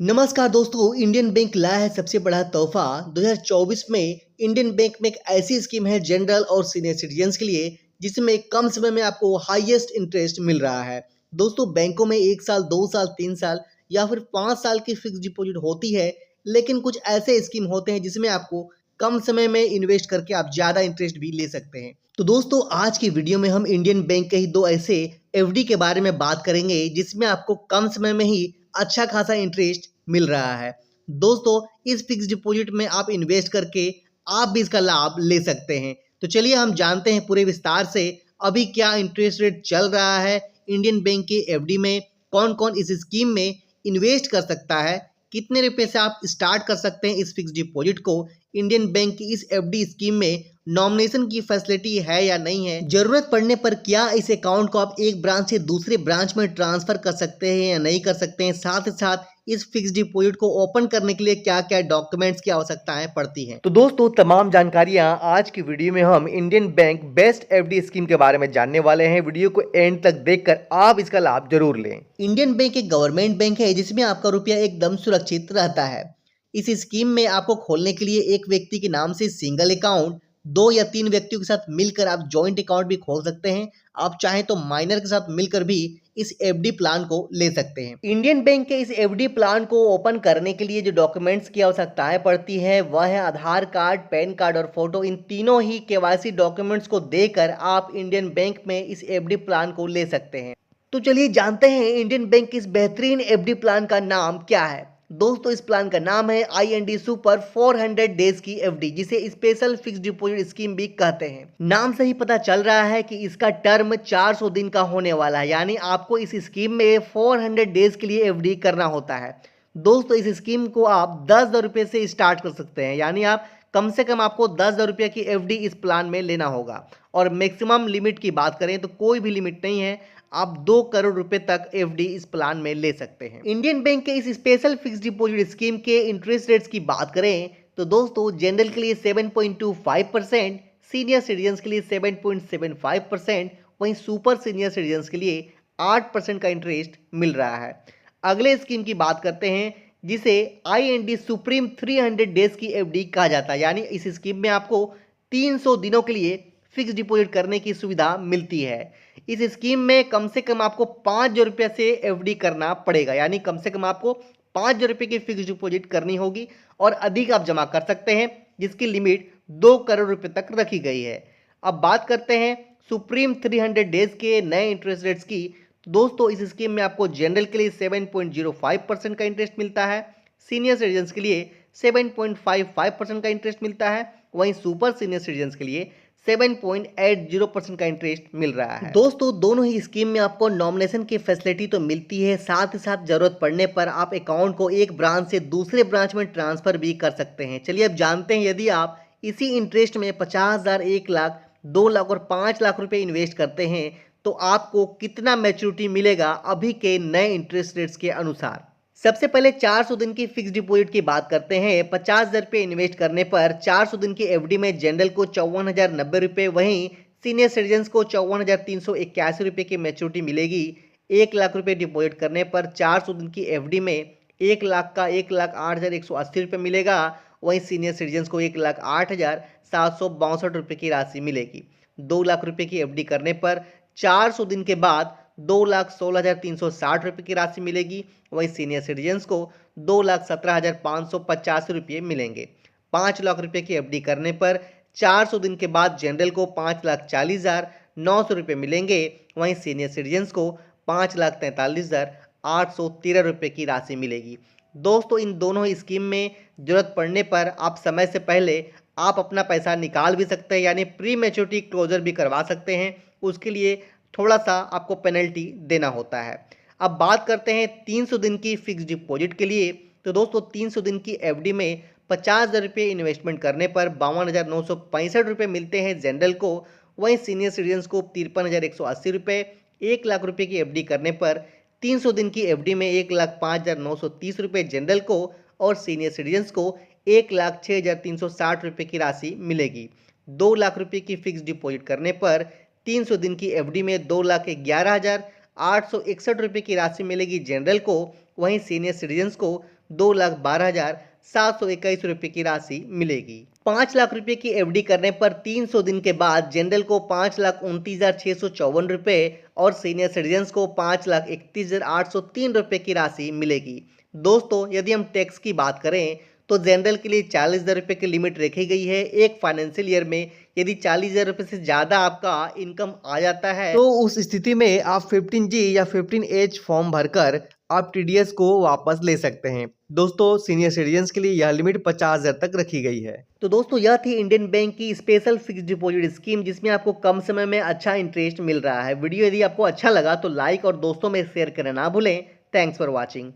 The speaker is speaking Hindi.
नमस्कार दोस्तों, इंडियन बैंक लाया है सबसे बड़ा तोहफा 2024 में। इंडियन बैंक में एक ऐसी स्कीम है जनरल और सीनियर सिटीजन्स के लिए जिसमें कम समय में आपको हाईएस्ट इंटरेस्ट मिल रहा है। दोस्तों, बैंकों में 1 साल, 2 साल, 3 साल या फिर 5 साल की फिक्स डिपॉजिट होती है, लेकिन कुछ ऐसे स्कीम होते हैं जिसमें आपको कम समय में इन्वेस्ट करके आप ज़्यादा इंटरेस्ट भी ले सकते हैं। तो दोस्तों, आज की वीडियो में हम इंडियन बैंक के ही दो ऐसे एफडी के बारे में बात करेंगे जिसमें आपको कम समय में ही अच्छा खासा इंटरेस्ट मिल रहा है। दोस्तों, इस फिक्स डिपॉजिट में आप इन्वेस्ट करके आप भी इसका लाभ ले सकते हैं। तो चलिए हम जानते हैं पूरे विस्तार से अभी क्या इंटरेस्ट रेट चल रहा है इंडियन बैंक के एफडी में, कौन कौन इस स्कीम में इन्वेस्ट कर सकता है, कितने रुपए से आप स्टार्ट कर सकते हैं इस फिक्स डिपॉजिट को। इंडियन बैंक की इस एफडी स्कीम में नॉमिनेशन की फैसिलिटी है या नहीं है, जरूरत पड़ने पर क्या इस अकाउंट को आप एक ब्रांच से दूसरे ब्रांच में ट्रांसफर कर सकते हैं या नहीं कर सकते हैं, साथ ही साथ इस फिक्स डिपॉजिट को ओपन करने के लिए क्या क्या डॉक्यूमेंट्स की आवश्यकताएं पड़ती हैं। तो दोस्तों, तमाम जानकारियां आज की वीडियो में हम Indian bank best FD scheme के बारे में जानने वाले हैं। वीडियो को एंड तक देखकर आप इसका लाभ जरूर लें। इंडियन बैंक एक गवर्नमेंट बैंक है जिसमें आपका रुपया एकदम सुरक्षित रहता है। इस स्कीम में आपको खोलने के लिए एक व्यक्ति के नाम से सिंगल अकाउंट, 2 या 3 व्यक्तियों के साथ मिलकर आप जॉइंट अकाउंट भी खोल सकते हैं। आप चाहें तो माइनर के साथ मिलकर भी इस एफडी प्लान को ले सकते हैं। इंडियन बैंक के इस एफडी प्लान को ओपन करने के लिए जो डॉक्यूमेंट्स की आवश्यकताएं पड़ती है वह है आधार कार्ड, पैन कार्ड और फोटो। इन तीनों ही केवाईसी डॉक्यूमेंट्स को देकर आप इंडियन बैंक में इस एफडी प्लान को ले सकते हैं। तो चलिए जानते हैं इंडियन बैंक की इस बेहतरीन एफडी प्लान का नाम क्या है। दोस्तों, इस प्लान का नाम है IND सुपर 400 डेज की एफडी, जिसे स्पेशल फिक्स डिपॉजिट स्कीम भी कहते हैं। नाम से ही पता चल रहा है कि इसका टर्म 400 दिन का होने वाला है, यानी आपको इस स्कीम में 400 डेज के लिए एफडी करना होता है। दोस्तों, इस स्कीम को आप 10,000 रुपये से स्टार्ट कर सकते हैं, यानी आप कम से कम आपको 10,000 रुपये की एफडी इस प्लान में लेना होगा। और मैक्सिमम लिमिट की बात करें तो कोई भी लिमिट नहीं है, आप 2 करोड़ रुपए तक एफडी इस प्लान में ले सकते हैं। इंडियन बैंक के इस स्पेशल फिक्स डिपॉजिट स्कीम के इंटरेस्ट रेट्स की बात करें तो दोस्तों, जनरल के लिए 7.25%, सीनियर सिटीजन्स के लिए 7.75%, वहीं सुपर सीनियर सिटीजन्स के लिए 8% का इंटरेस्ट मिल रहा है। अगले स्कीम की बात करते हैं जिसे IND सुप्रीम 300 डेज की एफडी कहा जाता है, यानी इस स्कीम में आपको 300 दिनों के लिए फिक्स डिपॉजिट करने की सुविधा मिलती है। इस स्कीम में कम से कम आपको 5,000 रुपये से एफडी करना पड़ेगा, यानी कम से कम आपको 5,000 रुपये की फिक्स डिपॉजिट करनी होगी और अधिक आप जमा कर सकते हैं, जिसकी लिमिट 2 करोड़ रुपए तक रखी गई है। अब बात करते हैं सुप्रीम 300 डेज के नए इंटरेस्ट रेट्स की। दोस्तों, इस स्कीम में आपको जनरल के लिए 7.05% का इंटरेस्ट मिलता है, सीनियर सिटीजन्स के लिए 7.55% का इंटरेस्ट मिलता है, वहीं सुपर सीनियर सिटीजन्स के लिए 7.80% का इंटरेस्ट मिल रहा है। दोस्तों, दोनों ही स्कीम में आपको नॉमिनेशन की फैसिलिटी तो मिलती है, साथ ही साथ जरूरत पड़ने पर आप अकाउंट को एक ब्रांच से दूसरे ब्रांच में ट्रांसफर भी कर सकते हैं। चलिए अब जानते हैं, यदि आप इसी इंटरेस्ट में 50,000, 1 लाख, 2 लाख और 5 लाख रुपए इन्वेस्ट करते हैं तो आपको कितना मैच्योरिटी मिलेगा अभी के नए इंटरेस्ट रेट्स के अनुसार। सबसे पहले 400 दिन की फिक्स डिपॉजिट की बात करते हैं। 50,000 रुपये इन्वेस्ट करने पर 400 दिन की एफडी में जनरल को 54,090 रुपये, वहीं सीनियर सिटीजन्स को 54,381 रुपये की मैच्योरिटी मिलेगी। 1 लाख रुपये डिपॉजिट करने पर 400 दिन की एफडी में 1 लाख का 1,08,180 रुपये मिलेगा, वहीं सीनियर सिटीजन्स को 1,08,762 रुपये की राशि मिलेगी। 2 लाख रुपये की एफडी करने पर 400 दिन के बाद 2,16,360 रुपये की राशि मिलेगी, वहीं सीनियर सिटीजन्स को 2,17,585 रुपये मिलेंगे। 5 लाख रुपये की एफडी करने पर 400 दिन के बाद जनरल को 5,40,900 रुपये मिलेंगे, वहीं सीनियर सिटीजन्स को 5,43,813 रुपये की राशि मिलेगी। दोस्तों, इन दोनों स्कीम में जरूरत पड़ने पर आप समय से पहले आप अपना पैसा निकाल भी सकते हैं, यानी प्री मैच्योरिटी क्लोजर भी करवा सकते हैं। उसके लिए थोड़ा सा आपको पेनल्टी देना होता है। अब बात करते हैं 300 दिन की फिक्स डिपॉजिट के लिए। तो दोस्तों, 300 दिन की एफडी में 50,000 रुपये इन्वेस्टमेंट करने पर 52,965 रुपये मिलते हैं जनरल को, वहीं सीनियर सिटीजन्स को 53,180 रुपये। 1 लाख रुपये की एफडी करने पर 300 दिन की एफडी में 1,05,930 रुपये जनरल को और सीनियर सिटीजन्स को 1,06,360 रुपये की राशि मिलेगी। 2 लाख रुपये की फिक्स डिपॉजिट करने पर 300 दिन की एफडी में 2,11,861 रुपये की राशि मिलेगी जनरल को, वहीं सीनियर सिटीजन्स को 2,12,721 रुपये की राशि मिलेगी। 5 लाख रुपए की एफडी करने पर 300 दिन के बाद जनरल को 5,29,654 रुपये और सीनियर सिटीजन्स को 5,31,803 रुपये की राशि मिलेगी। दोस्तों, यदि हम टैक्स की बात करें तो जनरल के लिए 40,000 रुपये की लिमिट रखी गई है एक फाइनेंशियल ईयर में। यदि 40,000 रुपये से ज़्यादा आपका इनकम आ जाता है तो उस स्थिति में आप 15G या 15H फॉर्म भरकर आप टीडीएस को वापस ले सकते हैं। दोस्तों, सीनियर सिटीजन्स के लिए यह लिमिट 50,000 तक रखी गई है। तो दोस्तों, यह थी इंडियन बैंक की स्पेशल फिक्स्ड डिपॉजिट स्कीम, जिसमें आपको कम समय में अच्छा इंटरेस्ट मिल रहा है। वीडियो यदि आपको अच्छा लगा तो लाइक और दोस्तों में शेयर करना ना भूलें। Thanks for watching.